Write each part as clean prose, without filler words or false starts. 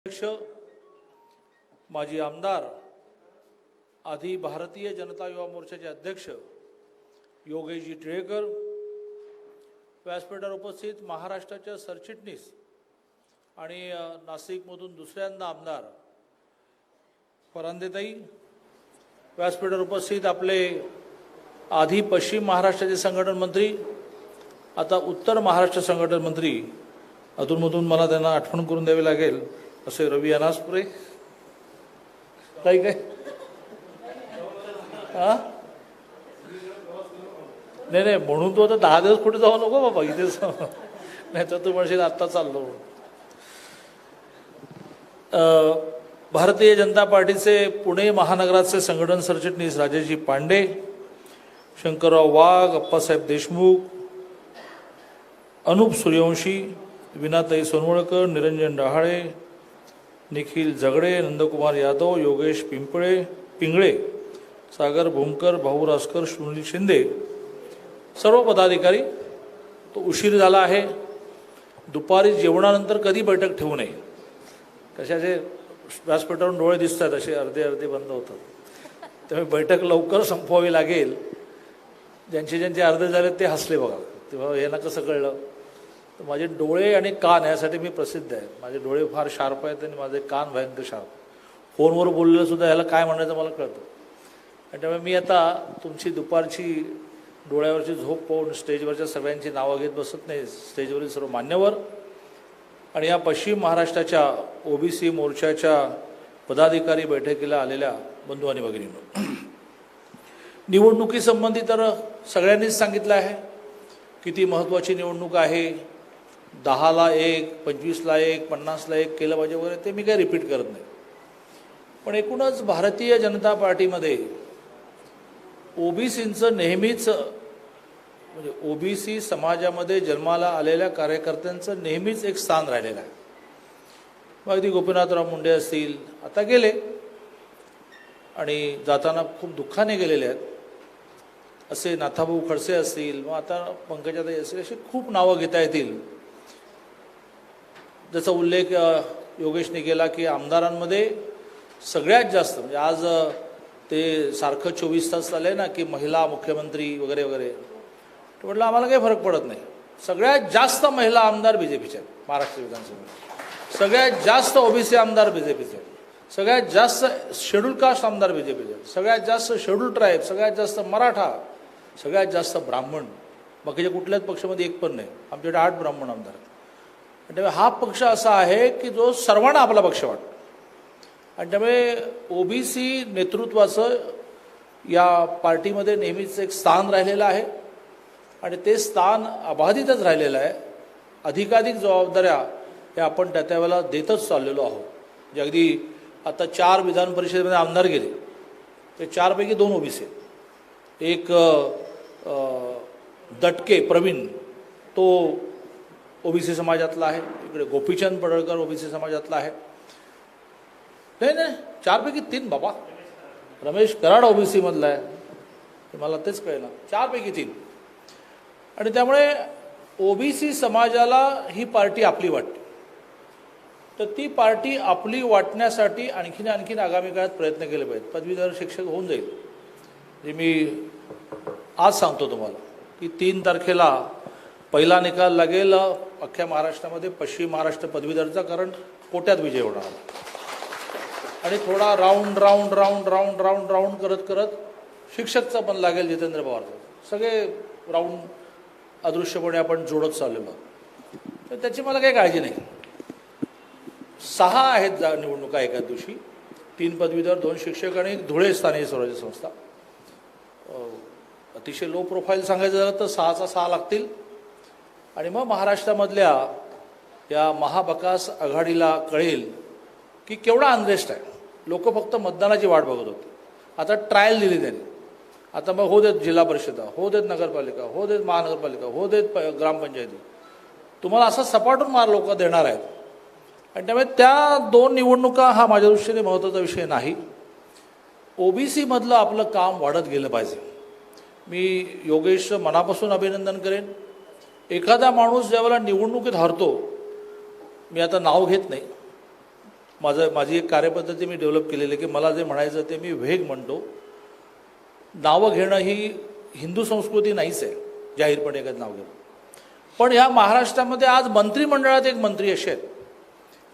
अध्यक्ष माजी आमदार आधी भारतीय जनता युवा मोर्चाचे अध्यक्ष योगेशजी टिळेकर, व्यासपीठावर उपस्थित महाराष्ट्राच्या सरचिटणीस आणि नाशिकमधून दुसऱ्यांदा आमदार फरांदेताई, व्यासपीठावर उपस्थित आपले आधी पश्चिम महाराष्ट्राचे संघटन मंत्री, आता उत्तर महाराष्ट्र संघटन मंत्री, अधूनमधून मला त्यांना आठवण करून द्यावी लागेल असे रवी अनासपुरे, काही काय नाही नाही म्हणून तू आता 10 दिवस कुठे जाऊ नको बाबा, इथेच नाही तर तू म्हणशील आत्ता चाललो. भारतीय जनता पार्टीचे पुणे महानगराचे संघटन सरचिटणीस राजेशजी पांडे, शंकरराव वाघ, अप्पासाहेब देशमुख, अनुप सूर्यवंशी, विनाताई सोनवळकर, निरंजन डहाळे, निखिल झगडे, नंदकुमार यादव, योगेश पिंगळे, सागर भूमकर, भाऊ रासकर, सुनील शिंदे, सर्व पदाधिकारी. तो उशीर झाला आहे. दुपारी जेवणानंतर कधी बैठक ठेवू नये. कशाचे व्यासपीठावरून डोळे दिसतात असे अर्धे अर्धे बंद होतात. त्यामुळे बैठक लवकर संपवावी लागेल. ज्यांचे ज्यांचे अर्धे झाले ते हसले बघा. तेव्हा हे ना कसं कळलं. तर माझे डोळे आणि कान यासाठी मी प्रसिद्ध आहे. माझे डोळे फार शार्प आहेत आणि माझे कान भयंकर शार्प. फोनवर बोललेलं सुद्धा ह्याला काय म्हणायचं मला कळतं. आणि त्यामुळे मी आता तुमची दुपारची डोळ्यावरची झोप पाहून स्टेजवरच्या सगळ्यांची नावं घेत बसत नाही. स्टेजवरील सर्व मान्यवर आणि या पश्चिम महाराष्ट्राच्या ओबीसी मोर्चाच्या पदाधिकारी बैठकीला आलेल्या बंधू आणि भगिनींनो, निवडणुकीसंबंधी तर सगळ्यांनीच सांगितलं आहे किती महत्त्वाची निवडणूक आहे. 10ला 1, 25ला 1, 50ला 1 केलं पाहिजे वगैरे, ते मी काही रिपीट करत नाही. पण एकूणच भारतीय जनता पार्टीमध्ये ओबीसींचं नेहमीच म्हणजे ओबीसी समाजामध्ये जन्माला आलेल्या कार्यकर्त्यांचं नेहमीच एक स्थान राहिलेलं आहे. मग अगदी गोपीनाथराव मुंडे असतील, आता गेले आणि जाताना खूप दुःखाने गेलेले आहेत, असे नाथाभाऊ खडसे असतील, मग आता पंकजाताई असतील, अशी खूप नावं घेता येतील. ज्याचा उल्लेख योगेशने केला की आमदारांमध्ये सगळ्यात जास्त म्हणजे आज ते सारखं 24 तास चाललंय ना की महिला मुख्यमंत्री वगैरे वगैरे, तर म्हटलं आम्हाला काही फरक पडत नाही. सगळ्यात जास्त महिला आमदार बीजेपीचे आहेत महाराष्ट्र विधानसभेत. सगळ्यात जास्त ओबीसी आमदार बीजेपीचे आहेत. सगळ्यात जास्त शेड्यूल कास्ट आमदार बीजेपीचे आहेत. सगळ्यात जास्त शेड्यूल ट्राईब, सगळ्यात जास्त मराठा, सगळ्यात जास्त ब्राह्मण. बाकीच्या कुठल्याच पक्षामध्ये एक पण नाही. आमच्याकडे 8 ब्राह्मण आमदार आहेत. त्यामुळे हा पक्ष असा आहे की जो सर्वांना आपला पक्ष वाटतो. आणि त्यामुळे ओबीसी नेतृत्वाचं या पार्टीमध्ये नेहमीच एक स्थान राहिलेलं आहे आणि ते स्थान अबाधितच राहिलेलं आहे. अधिकाधिक जबाबदाऱ्या हे आपण त्या त्यावेळेला देतच चाललेलो आहोत. म्हणजे अगदी आता 4 विधान परिषदेमध्ये आमदार गेले, ते 4 पैकी 2 ओबीसी आहेत. एक दटके प्रवीण, तो ओबीसी समाजातला आहे. इकडे गोपीचंद पडळकर ओबीसी समाजातला आहे. नाही 4 पैकी 3 बाबा. रमेश कराड ओबीसी मधला आहे, मला तेच कळलं. 4 पैकी 3. आणि त्यामुळे ओबीसी समाजाला ही पार्टी आपली वाटते. तर ती पार्टी आपली वाटण्यासाठी आणखीन आगामी काळात प्रयत्न केले पाहिजेत. पदवीधर शिक्षक होऊन जाईल. म्हणजे मी आज सांगतो तुम्हाला की 3 तारखेला पहिला निकाल लागेल अख्ख्या महाराष्ट्रामध्ये पश्चिम महाराष्ट्र पदवीधरचा, कारण कोट्यात विजय होणार. आणि थोडा राऊंड करत करत शिक्षकचा पण लागेल, जितेंद्र पवारचा. सगळे राऊंड अदृश्यपणे आपण जोडत चाललेलो. तर त्याची मला काही काळजी नाही. 6 आहेत निवडणुका एका दिवशी. 3 पदवीधर, 2 शिक्षक आणि 1 धुळे स्थानिक स्वराज्य संस्था. अतिशय लो प्रोफाईल सांगायचं झालं तर 6च्या 6 लागतील. आणि मग महाराष्ट्रामधल्या या महाबकास आघाडीला कळेल की केवढा अनरेस्ट आहे. लोक फक्त मतदानाची वाट बघत होते. आता ट्रायल दिली त्यांनी. आता मग हो देत जिल्हा परिषदा, हो देत नगरपालिका, हो देत महानगरपालिका, हो देत ग्रामपंचायती. तुम्हाला असा सपाटून मार लोक देणार आहेत. आणि त्यामुळे त्या 2 निवडणुका हा माझ्या दृष्टीने महत्त्वाचा विषय नाही. ओबीसीमधलं आपलं काम वाढत गेलं पाहिजे. मी योगेशचं मनापासून अभिनंदन करेन. एखादा माणूस ज्यावेळेला निवडणुकीत हारतो, मी आता नाव घेत नाही, माझी एक कार्यपद्धती मी डेव्हलप केलेली आहे की मला जे म्हणायचं ते मी वेग म्हणतो. नावं घेणं ही हिंदू संस्कृती नाहीच आहे, जाहीरपणे एखादं नाव घेणं. पण या महाराष्ट्रामध्ये आज मंत्रिमंडळात एक मंत्री असे आहेत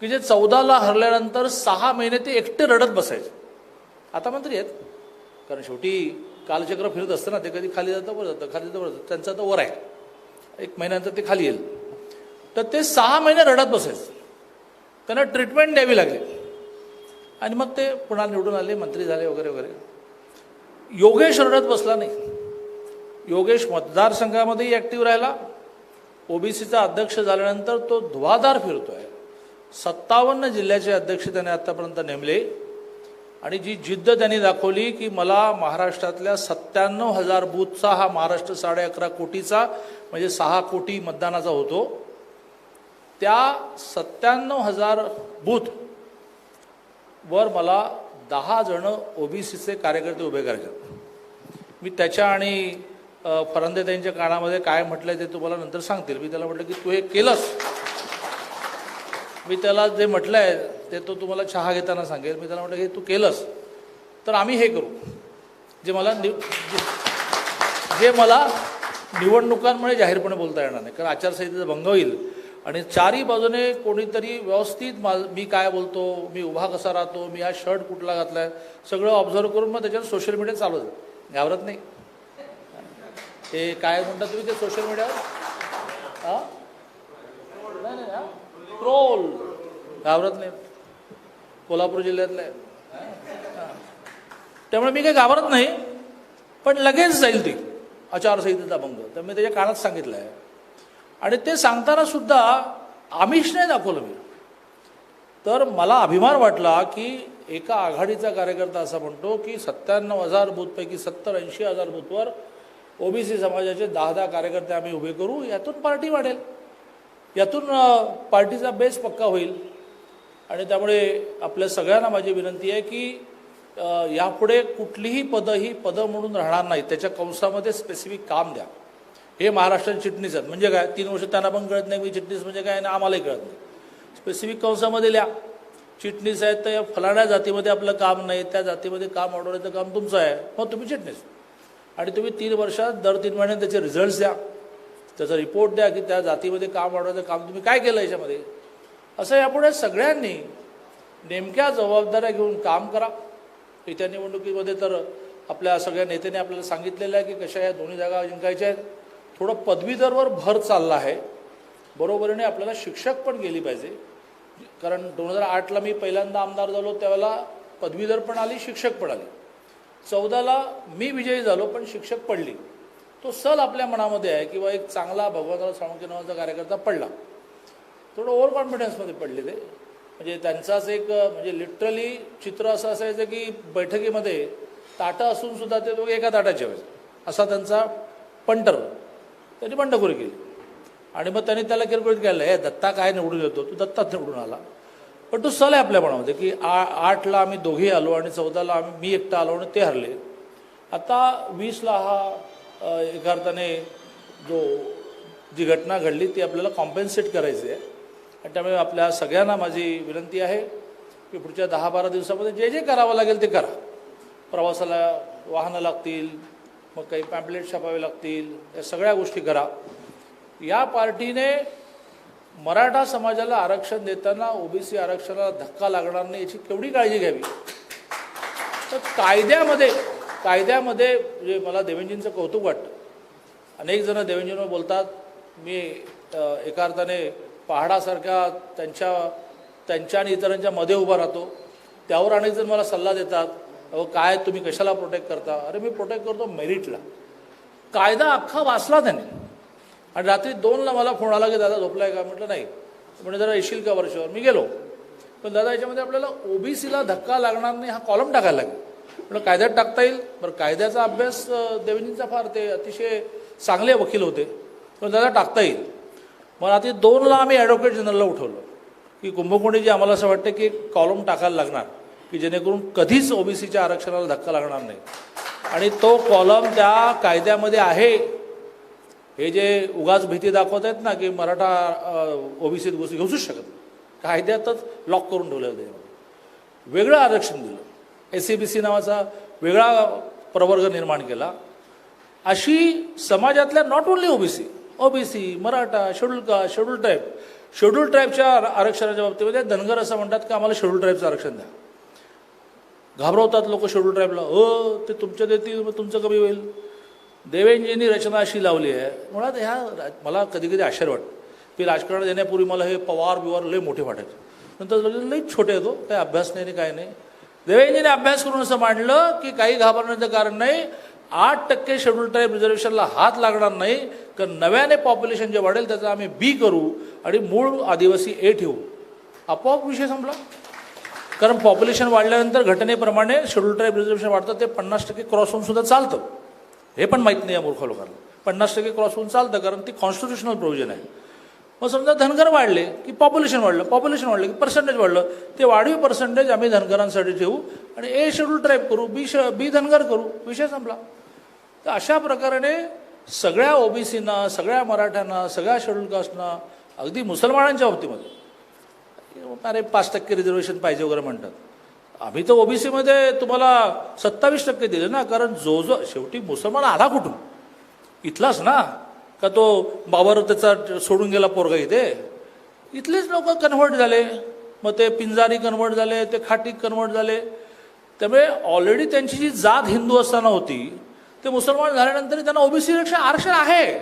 की जे 14ला हरल्यानंतर 6 महिने ते एकटे रडत बसायचे. आता मंत्री आहेत, कारण शेवटी कालचक्र फिरत असतं ना, ते कधी खाली जातं वर जातं, खाली जातं वर जातं. त्यांचं आता वर आहे, 1 महिन्यानंतर ते खाली येईल. तर ते 6 महिने रडत बसायचे, त्यांना ट्रीटमेंट द्यावी लागली आणि मग ते पुन्हा निवडून आले, मंत्री झाले वगैरे वगैरे. योगेश रडत बसला नाही. योगेश मतदारसंघामध्येही ॲक्टिव्ह राहिला. ओबीसीचा अध्यक्ष झाल्यानंतर तो धुवाधार फिरतोय. 57 जिल्ह्याचे अध्यक्ष त्याने आतापर्यंत नेमले आणि जी जिद्द त्यांनी दाखवली की मला महाराष्ट्रातल्या 97,000 बूथचा, हा महाराष्ट्र 11.5 कोटीचा म्हणजे 6 कोटी मतदानाचा होतो, त्या 97,000 बूथ वर मला 10 जण ओबीसीचे कार्यकर्ते उभे करायचे. मी त्याच्या आणि फरांदे त्यांच्या कानामध्ये काय म्हटलंय ते तुम्हाला नंतर सांगतील. मी त्याला म्हटलं की तू हे केलंस. मी त्याला जे म्हटलंय ते तो तुम्हाला चहा घेताना सांगेल. मी त्याला म्हटलं हे तू केलंस तर आम्ही हे करू, जे मला निवडणुकांमुळे जाहीरपणे बोलता येणार नाही, कारण आचारसंहितेचा भंग होईल आणि चारही बाजूने कोणीतरी व्यवस्थित मी काय बोलतो, मी उभा कसा राहतो, मी हा शर्ट कुठला घातलाय, सगळं ऑब्झर्व करून मग त्याच्यावर सोशल मीडिया चालू आहे. घाबरत नाही. ते काय म्हणतात तुम्ही ते सोशल मीडियावर? हां नाही नाही हां ट्रोल. घाबरत नाही. कोल्हापूर जिल्ह्यातलं आहे. त्यामुळे मी काही घाबरत नाही, पण लगेच जाईल ती आचारसंहितेचा भंग. तर मी त्याच्या कानात सांगितलं आहे आणि ते सांगताना सुद्धा आमिष नाही दाखवलं मी. तर मला अभिमान वाटला की एका आघाडीचा कार्यकर्ता असा म्हणतो की 97,000 बूथपैकी 70-80 हजार बूथवर ओबीसी समाजाचे 10 कार्यकर्ते आम्ही उभे करू, यातून पार्टी वाढेल, यातून पार्टीचा बेस पक्का होईल. आणि त्यामुळे आपल्या सगळ्यांना माझी विनंती आहे की यापुढे कुठलीही पदं ही पदं म्हणून राहणार नाही, त्याच्या कंसामध्ये स्पेसिफिक काम द्या. हे महाराष्ट्राचे चिटणीस आहेत म्हणजे काय, 3 वर्ष त्यांना पण कळत नाही मी चिटणीस म्हणजे काय आणि आम्हालाही कळत नाही. स्पेसिफिक कंसामध्ये लिहा, चिटणीस आहेत तर फलाण्या जातीमध्ये आपलं काम नाही, त्या जातीमध्ये काम वाढवण्याचं काम तुमचं आहे, मग तुम्ही चिटणीस. आणि तुम्ही 3 वर्षात दर 3 महिन्यात त्याचे रिझल्ट्स द्या, त्याचा रिपोर्ट द्या की त्या जातीमध्ये काम वाढवायचं काम तुम्ही काय केलं याच्यामध्ये. असं यापुढे सगळ्यांनी नेमक्या जबाबदाऱ्या घेऊन काम करा. येत्या निवडणुकीमध्ये तर आपल्या सगळ्या नेत्यांनी आपल्याला सांगितलेलं आहे की कशा या दोन्ही जागा जिंकायच्या आहेत. थोडं पदवीधरवर भर चालला आहे. बरोबरीने आपल्याला शिक्षक पण गेली पाहिजे, कारण 2008ला मी पहिल्यांदा आमदार झालो त्यावेळेला पदवीधर पण आली, शिक्षक पण आली. 14ला मी विजयी झालो पण शिक्षक पडली. तो सल आपल्या मनामध्ये आहे किंवा एक चांगला भगवंतराव साळुंखे नावाचा कार्यकर्ता पडला. थोडं ओव्हर कॉन्फिडन्समध्ये पडले ते. म्हणजे त्यांचाच एक म्हणजे लिटरली चित्र असं असायचं की बैठकीमध्ये ताटं असून सुद्धा ते दोघे एका ताटात जेवायचे, असा त्यांचा पंटर. त्यांनी बंडखोरी केली आणि मग त्यांनी त्याला किरकोळीत केलं, हे दत्ता काय निवडून येतो, तू दत्ताच निवडून आला. पण तो सल आहे आपल्या मनामध्ये की 8ला आम्ही दोघे आलो आणि 14ला मी एकटा आलो आणि ते हरले. आता 20ला हा एका अर्थाने जी घटना घडली ती आपल्याला कॉम्पेन्सेट करायची आहे. आणि त्यामुळे आपल्या सगळ्यांना माझी विनंती आहे की पुढच्या 10-12 दिवसामध्ये जे जे करावं लागेल ते करा. प्रवासाला वाहनं लागतील, मग काही पॅम्पलेट छापावे लागतील, या सगळ्या गोष्टी करा. या पार्टीने मराठा समाजाला आरक्षण देताना ओबीसी आरक्षणाला धक्का लागणार नाही याची केवढी काळजी घ्यावी. तर कायद्यामध्ये म्हणजे मला देवेंजींचं कौतुक वाटतं. अनेक जण देवेंजींवर बोलतात, मी एका अर्थाने पहाडासारख्या त्यांच्या आणि इतरांच्या मध्ये उभा राहतो. त्यावर अनेक जण मला सल्ला देतात, अहो काय तुम्ही कशाला प्रोटेक्ट करता. अरे मी प्रोटेक्ट करतो मेरिटला. कायदा अख्खा वाचला त्याने आणि रात्री 2ला मला फोन आला की दादा झोपलाय का. म्हटलं नाही. म्हणजे जरा येशील का वर्षावर. मी गेलो. पण दादा याच्यामध्ये आपल्याला ओबीसीला धक्का लागणार नाही हा कॉलम टाकायला लागेल. म्हटलं कायद्यात टाकता येईल. बरं कायद्याचा अभ्यास देवेंजींचा फार, ते अतिशय चांगले वकील होते, पण दादा टाकता येईल. मग रात्री 2ला आम्ही ॲडव्होकेट जनरलला उठवलं की कुंभकोणीजी आम्हाला असं वाटतं की कॉलम टाकायला लागणार की जेणेकरून कधीच ओबीसीच्या आरक्षणाला धक्का लागणार नाही. आणि तो कॉलम त्या कायद्यामध्ये आहे. हे जे उगाच भीती दाखवत आहेत ना की मराठा ओबीसीत गोष्टी घेऊच शकत नाही, कायद्यातच लॉक करून ठेवलं होते. वेगळं आरक्षण दिलं, SCBC नावाचा वेगळा प्रवर्ग निर्माण केला. अशी समाजातल्या not only OBC, Maratha, schedule ट्राईबच्या आरक्षणाच्या बाबतीमध्ये धनगर असं म्हणतात की आम्हाला शेड्यूल ट्राईबचं आरक्षण द्या. घाबरवतात लोक शेड्यूल ट्राईबला, हो ते तुमच्या देतील मग तुमचं कमी होईल. देवेंजींनी रचना अशी लावली आहे. मुळात ह्या मला कधी कधी आश्चर्य वाटतं की राजकारणात येण्यापूर्वी मला हे पवार लय मोठे वाटायचे, नंतर लई छोटे येतो, काही अभ्यास नाही काय नाही. देवेंजीने अभ्यास करून असं मांडलं की काही घाबरण्याचं कारण नाही, 8% शेड्यूल ट्राईब रिझर्वेशनला हात लागणार नाही, कारण नव्याने पॉप्युलेशन जे वाढेल त्याचं आम्ही B करू आणि मूळ आदिवासी A ठेवू. आपोआप विषय संपला. कारण पॉप्युलेशन वाढल्यानंतर घटनेप्रमाणे शेड्यूल ट्राईब रिझर्वेशन वाढतं, ते 50% क्रॉस होऊन सुद्धा चालतं. हे पण माहीत नाही या मूर्ख लोकांना. 50% क्रॉस होऊन चालतं कारण ती कॉन्स्टिट्युशनल प्रोव्हिजन आहे. मग समजा धनगर वाढले की पॉप्युलेशन वाढलं की पर्सेंटेज वाढलं, ते वाढीव पर्सेंटेज आम्ही धनगरांसाठी ठेवू आणि A शेड्यूल ट्राईब करू, B धनगर करू, विषय संपला. तर अशा प्रकारे सगळ्या ओबीसीना, सगळ्या मराठ्यांना, सगळ्या शेड्यूल कास्टना, अगदी मुसलमानांच्या बाबतीमध्ये अरे 5% रिझर्वेशन पाहिजे वगैरे म्हणतात. आम्ही तर ओबीसीमध्ये तुम्हाला 27% दिले ना, कारण जो शेवटी मुसलमान आला कुठून? इथलाच ना, का तो बाबर त्याचा सोडून गेला पोरगा इथे? इथलेच लोक कन्व्हर्ट झाले, मग ते पिंजारी कन्व्हर्ट झाले, ते खाटीक कन्व्हर्ट झाले. त्यामुळे ऑलरेडी त्यांची जी जात हिंदू असताना होती, ते मुसलमान झाल्यानंतर त्यांना ओबीसी आरक्षण आहे.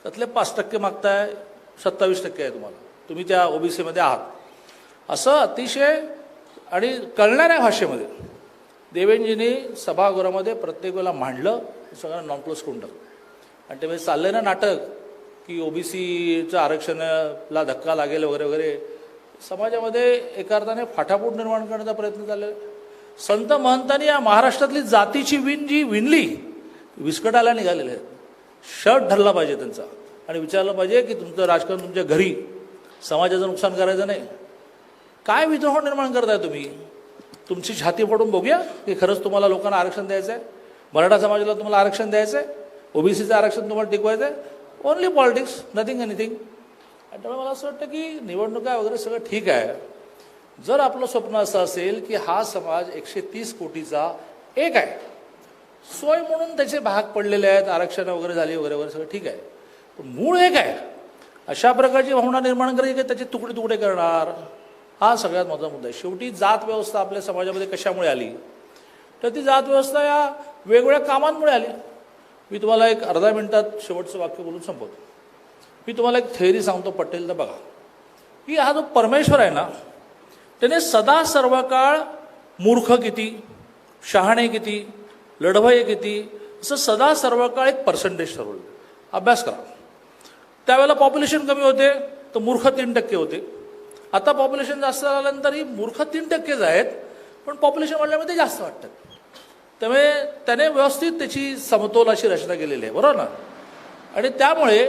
त्यातले 5% मागताय, 27% आहे तुम्हाला, तुम्ही त्या ओबीसीमध्ये आहात. असं अतिशय आणि कळणाऱ्या भाषेमध्ये देवेंजींनी सभागृहामध्ये प्रत्येक वेळेला मांडलं, सगळ्यांना नॉन प्लस करून टाकलं. आणि त्यामुळे चाललंय ना नाटक की ओबीसीचं आरक्षणाला धक्का लागेल वगैरे वगैरे. समाजामध्ये एका अर्थाने फाटाफूट निर्माण करण्याचा प्रयत्न झालेला. संत महंतांनी या महाराष्ट्रातली जातीची विण जी विणली, विस्कटायला निघालेले आहेत. शर्ट धरला पाहिजे त्यांचा आणि विचारलं पाहिजे की तुमचं राजकारण तुमच्या घरी, समाजाचं नुकसान करायचं नाही. काय विद्रोह निर्माण करताय तुम्ही? तुमची छाती फोडून बघूया की खरंच तुम्हाला लोकांना आरक्षण द्यायचं आहे, मराठा समाजाला तुम्हाला आरक्षण द्यायचं आहे, ओबीसीचं आरक्षण तुम्हाला टिकवायचं आहे. Only politics, nothing anything. आणि त्यामुळे मला असं वाटतं की निवडणुका वगैरे सगळं ठीक आहे. जर आपलं स्वप्न असं असेल की हा समाज 130 कोटीचा एक आहे, सोय म्हणून त्याचे भाग पडलेले आहेत, आरक्षण वगैरे झाली वगैरे वगैरे सगळं ठीक आहे, पण मूळ एक आहे. अशा प्रकारची भावना निर्माण करायची की त्याचे तुकडे तुकडे करणार, हा सगळ्यात महत्त्वाचा मुद्दा आहे. शेवटी जात व्यवस्था आपल्या समाजामध्ये कशामुळे आली? तर ती जात व्यवस्था या वेगवेगळ्या कामांमुळे आली. मी तुम्हाला एक अर्धा मिनिटात शेवटचं वाक्य बोलून संपवतो. मी तुम्हाला एक थेअरी सांगतो, पटेल तर बघा, की हा जो परमेश्वर आहे ना, त्याने सदा सर्व काळ मूर्ख किती, शहाणे किती, लढवय किती, असं सदा सर्व काळ एक पर्सेंटेज ठरवलं. अभ्यास करा. त्यावेळेला पॉप्युलेशन कमी होते तर मूर्ख 3% होते. आता पॉप्युलेशन जास्त झाल्यानंतरही मूर्ख 3%च आहेत, पण पॉप्युलेशन वाढल्यामुळे ते जास्त वाटतात. त्यामुळे त्याने व्यवस्थित त्याची समतोल अशी रचना केलेली आहे, बरोबर ना? आणि त्यामुळे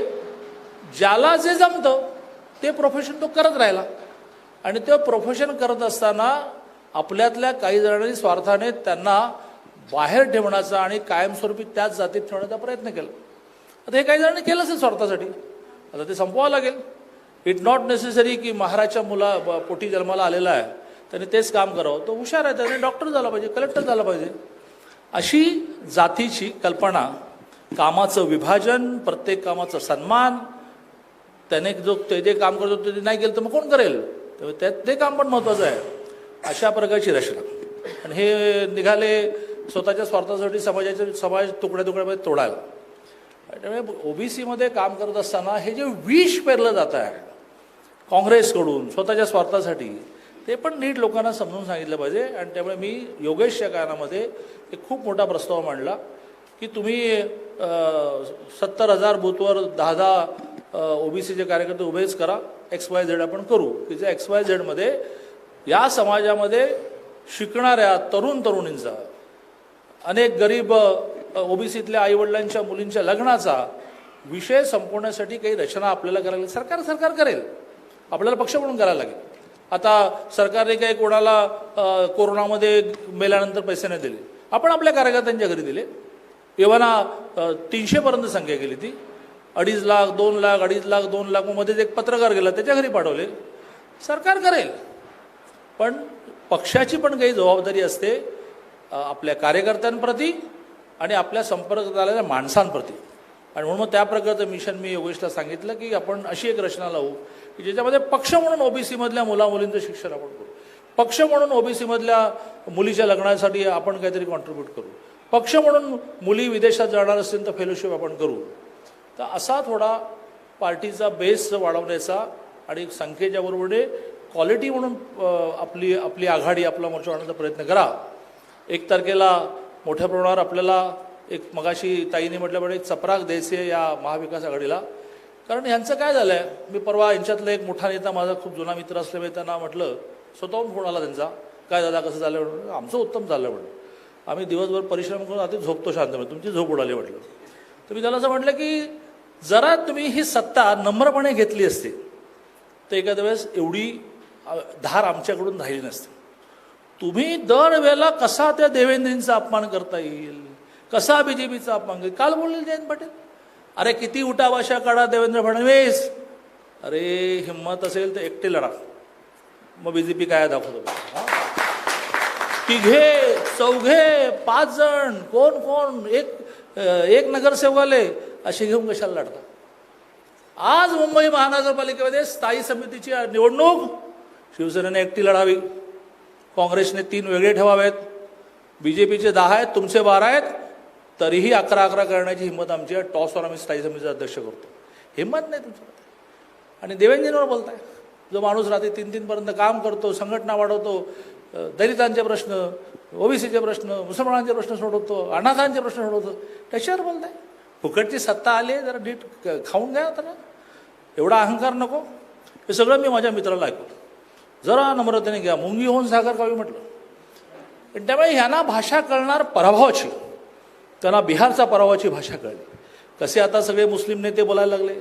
ज्याला जे जमतं ते प्रोफेशन तो करत राहिला. आणि ते प्रोफेशन करत असताना आपल्यातल्या काही जणांनी स्वार्थाने त्यांना बाहेर ठेवण्याचा आणि कायमस्वरूपी त्याच जातीत ठेवण्याचा प्रयत्न केला. आता हे काही जणांनी केलं असेल स्वार्थासाठी, आता ते संपवावं लागेल. इट नॉट नेसेसरी की महाराजच्या पोटी जन्माला आलेला आहे त्याने तेच काम करावं. तो हुशार आहे, त्याने डॉक्टर झाला पाहिजे, कलेक्टर झाला पाहिजे. अशी जातीची कल्पना, कामाचं विभाजन, प्रत्येक कामाचा सन्मान, त्याने जो ते जे काम करतो ते नाही केलं तर मग कोण करेल? त्यात ते काम पण महत्त्वाचं आहे. अशा प्रकारची रचना. आणि हे निघाले स्वतःच्या स्वार्थासाठी समाज तुकड्या तुकड्यामध्ये तोडायला. त्यामुळे ओबीसीमध्ये काम करत असताना हे जे विष पेरलं जात आहे काँग्रेसकडून स्वतःच्या स्वार्थासाठी, ते पण नीट लोकांना समजून सांगितलं पाहिजे. आणि त्यामुळे मी योगेशच्या कानामध्ये एक खूप मोठा प्रस्ताव मांडला की तुम्ही 70,000 बूथवर 10 ओबीसीचे कार्यकर्ते उभेच करा, XYZ आपण करू, की जे XYZमध्ये या समाजामध्ये शिकणाऱ्या तरुणींचा, अनेक गरीब ओबीसीतल्या आईवडिलांच्या मुलींच्या लग्नाचा विषय संपवण्यासाठी काही रचना आपल्याला करायला सरकार करेल, आपल्याला पक्ष म्हणून करायला लागेल. आता सरकारने काही कोणाला कोरोनामध्ये मेल्यानंतर पैसे नाही दिले, आपण आपल्या कार्यकर्त्यांच्या घरी दिले. एव्हाना 300पर्यंत संख्या केली ती, 2.5 लाख 2 लाख 2.5 लाख 2 लाख, मध्येच एक पत्रकार गेला त्याच्या घरी पाठवले. सरकार करेल, पण पक्षाची पण काही जबाबदारी असते आपल्या कार्यकर्त्यांप्रती आणि आपल्या संपर्कात आलेल्या माणसांप्रती. आणि म्हणून त्या प्रकारचं मिशन मी योगेशला सांगितलं की आपण अशी एक रचना लावू की ज्याच्यामध्ये पक्ष म्हणून ओबीसीमधल्या मुलामुलींचं शिक्षण आपण करू, पक्ष म्हणून ओबीसीमधल्या मुलीच्या लग्नासाठी आपण काहीतरी कॉन्ट्रीब्यूट करू, पक्ष म्हणून मुली विदेशात जाणार असतील तर फेलोशिप आपण करू. तर असा थोडा पार्टीचा बेस वाढवण्याचा आणि संख्येच्या बरोबरीने क्वालिटी म्हणून आपली आघाडी आपला मोर्चा आणण्याचा प्रयत्न करा. 1 तारखेला मोठ्या प्रमाणावर आपल्याला एक मगाशी ताईने म्हटल्याप्रमाणे चपराक द्यायची आहे या महाविकास आघाडीला. कारण ह्यांचं काय झालं आहे, मी परवा यांच्यातला एक मोठा नेता माझा खूप जुना मित्र असल्यामुळे त्यांना म्हटलं, स्वतःहून फोन आला त्यांचा, काय दादा कसं झालं म्हणून. आमचं उत्तम चाललं म्हणून, आम्ही दिवसभर परिश्रम करून आता झोपतो शांतपणे, तुमची झोप उडाली म्हटलं. तर मी त्याला असं म्हटलं की जरा तुम्ही ही सत्ता नम्रपणे घेतली असते तर एखाद्या वेळेस एवढी धार आमच्याकडून राहिली नसते. तुम्ही दरवेळेला कसा त्या देवेंद्रजींचा अपमान करता येईल, कसा बीजेपीचा अपमान करेल. काल बोलले जयंत पाटील, अरे किती उठाभाषा काढा देवेंद्र फडणवीस, अरे हिम्मत असेल तर एकटे लढा, मग बीजेपी काय दाखवतो. तिघे चौघे 5 जण कोण कोण एक नगरसेवक आले असे घेऊन कशाला लढता. आज मुंबई महानगरपालिकेमध्ये स्थायी समितीची निवडणूक शिवसेनेने एकटी लढावी, काँग्रेसने 3 वेगळे ठेवावेत, बीजेपीचे 10 आहेत, तुमचे 12 आहेत, तरीही 11-11 करण्याची हिंमत आमची आहे. टॉसवर आम्ही स्थायी समितीचा अध्यक्ष करतो, हिंमत नाही तुमच्यामध्ये. आणि देवेंद्रजींवर बोलताय, जो माणूस रात्री 3-3 पर्यंत काम करतो, संघटना वाढवतो, दलितांचे प्रश्न, ओबीसीचे प्रश्न, मुसलमानांचे प्रश्न सोडवतो, अनाथांचे प्रश्न सोडवतो, त्याच्यावर बोलताय. फुकटची सत्ता आली आहे, जरा नीट खाऊन घ्या होता ना, एवढा अहंकार नको. हे सगळं मी माझ्या मित्राला ऐकतो, जरा नम्रतेने घ्या, मुंगी होऊन सागर कावी म्हटलं. पण त्यामुळे ह्यांना भाषा कळणार पराभवाची, त्यांना बिहारचा पराभवाची भाषा कळली. कसे आता सगळे मुस्लिम नेते बोलायला लागले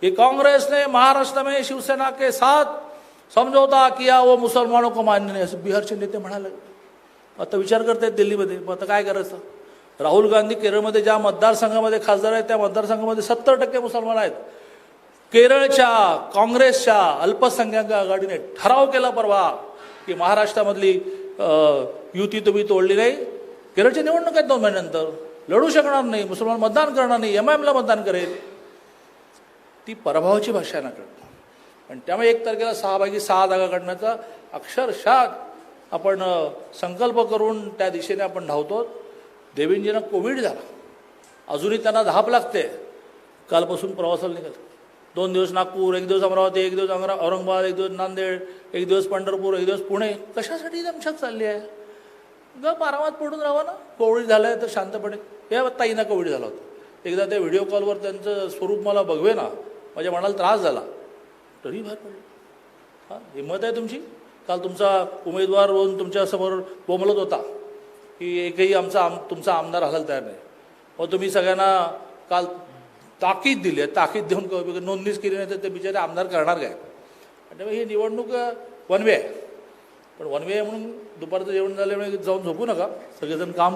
की काँग्रेस ने महाराष्ट्र में शिवसेना के साथ समझौता किया, वो मुसलमानों को मान्य नाही, असं बिहारचे नेते म्हणायला लागले. आता विचार करतायत दिल्लीमध्ये, मग आता काय करायचं. राहुल गांधी केरळमध्ये ज्या मतदारसंघामध्ये खासदार आहेत त्या मतदारसंघामध्ये 70% मुसलमान आहेत. केरळच्या काँग्रेसच्या अल्पसंख्याक आघाडीने ठराव केला परवा की महाराष्ट्रामधली युती तुम्ही तोडली नाही, केरळची निवडणूक आहेत 2 महिन्यानंतर, लढू शकणार नाही, मुसलमान मतदान करणार नाही, MIM ला मतदान करेल. ती पराभवाची भाषा ना कळत. आणि त्यामुळे 1 तारखेला 6 पैकी 6 जागा काढण्याचा अक्षरशः आपण संकल्प करून त्या दिशेने आपण धावतो. देवेंद्रजींना कोविड झाला, अजूनही त्यांना धाप लागते. कालपासून प्रवासाला निघाले, 2 दिवस नागपूर, 1 दिवस अमरावती, 1 दिवस औरंगाबाद, 1 दिवस नांदेड, 1 दिवस पंढरपूर, 1 दिवस पुणे. कशासाठी दमछाक चालली आहे. आरामात पडून राहा ना. कोविड झालं आहे तर शांतपणे. या ताईंना कोविड झाला होता, एकदा त्या व्हिडिओ कॉलवर त्यांचं स्वरूप मला बघवे ना, माझ्या मनाला त्रास झाला, तरी बाहेर पडलं. हां, हिंमत आहे तुमची. काल तुमचा उमेदवार होऊन तुमच्यासमोर बोंबलत होता की एकही तुमचा आमदार हलायला तयार नाही. मग तुम्ही सगळ्यांना काल ताकीद दिली आहे, ताकीद देऊन नोंदणीच केली नाही तर ते बिचारे आमदार करणार काय. त्यामुळे ही निवडणूक 1 वे आहे. पण 1 वे म्हणून दुपारचं जेवण झाल्यामुळे जाऊन झोपू नका, सगळेजण काम